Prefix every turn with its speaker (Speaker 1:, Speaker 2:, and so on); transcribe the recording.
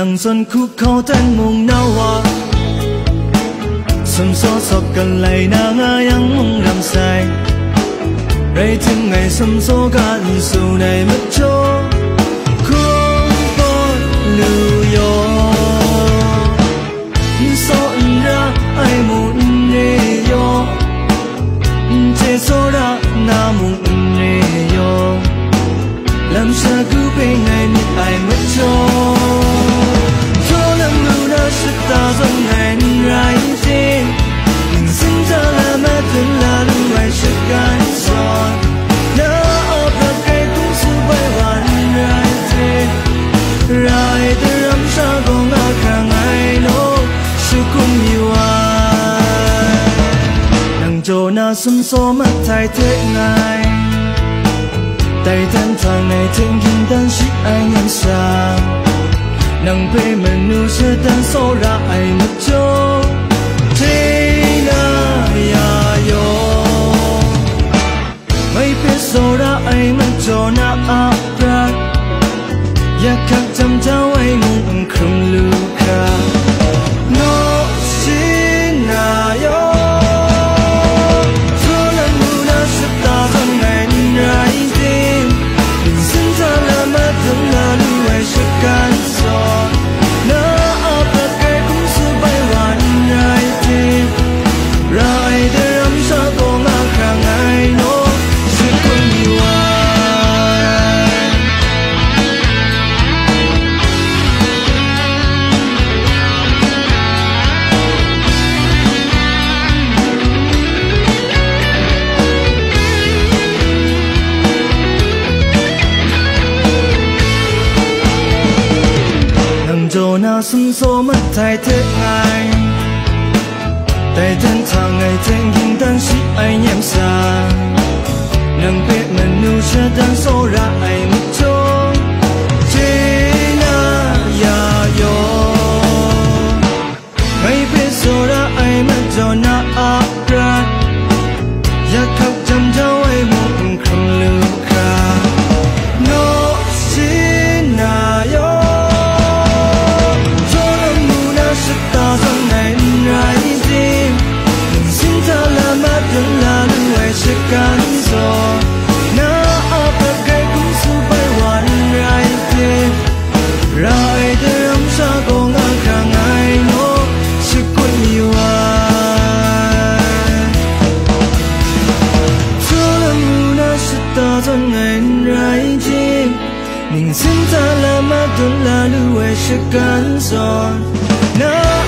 Speaker 1: 能信苦靠真夢鬧話，信所索近嚟那亞人夢臨世，你聽藝心所間數你乜錯，空不了用。所以讓愛慕你喲，接受了那麼你喲，làm sao cứ bên ngày mình ai mất cho cho lần lưu đã sức ta dần ngày rai trên mình sinh ra là mẹ thân là lúc ngoài sức gan giòn đã ấp được cái cũng sự bay hoàn rai trên rai từ làm sao còn ngã càng ai nó sự cũng nhiều ai đằng chỗ na sum so mất thay thế ngày tay thân thang này thiên kinh tan sĩ anh em xa nang bê mình nu sẽ tan số ra ai mất cho thế na ya yo mấy biết số ra ai mất cho na áp ra ya khắc chăm cháu ai mong không lưu ca nó xin na yo cho lần nu đã sắp ta dần ngày rai thương là lưu ai sức can gió nó áp đặt cái cũng sự bay hoàn ai thêm rồi để làm sao còn ngã khang ai nó sự không nhiều ai cho na sum so mất thay thế ai tay thân thang ngày thanh kinh tan sĩ anh em xa nang biết mình nu sẽ tan số ra ai mất cho thế na ya yo mấy biết số ra ai mất cho na áp ra ya khóc chăm cháu ai mong không lưu ca nó xin na yo ta dần ngày rai trên mình xin ta là mắt vẫn là lưu ai sẽ can gió na áp đặt cái cũng sự bay hoàn rai trên rai để làm sao còn ngã khang ai nó sẽ có nhiều ai cho lần na sẽ ta dần ngày rai trên mình xin ta là mắt vẫn là lưu ai sẽ can gió na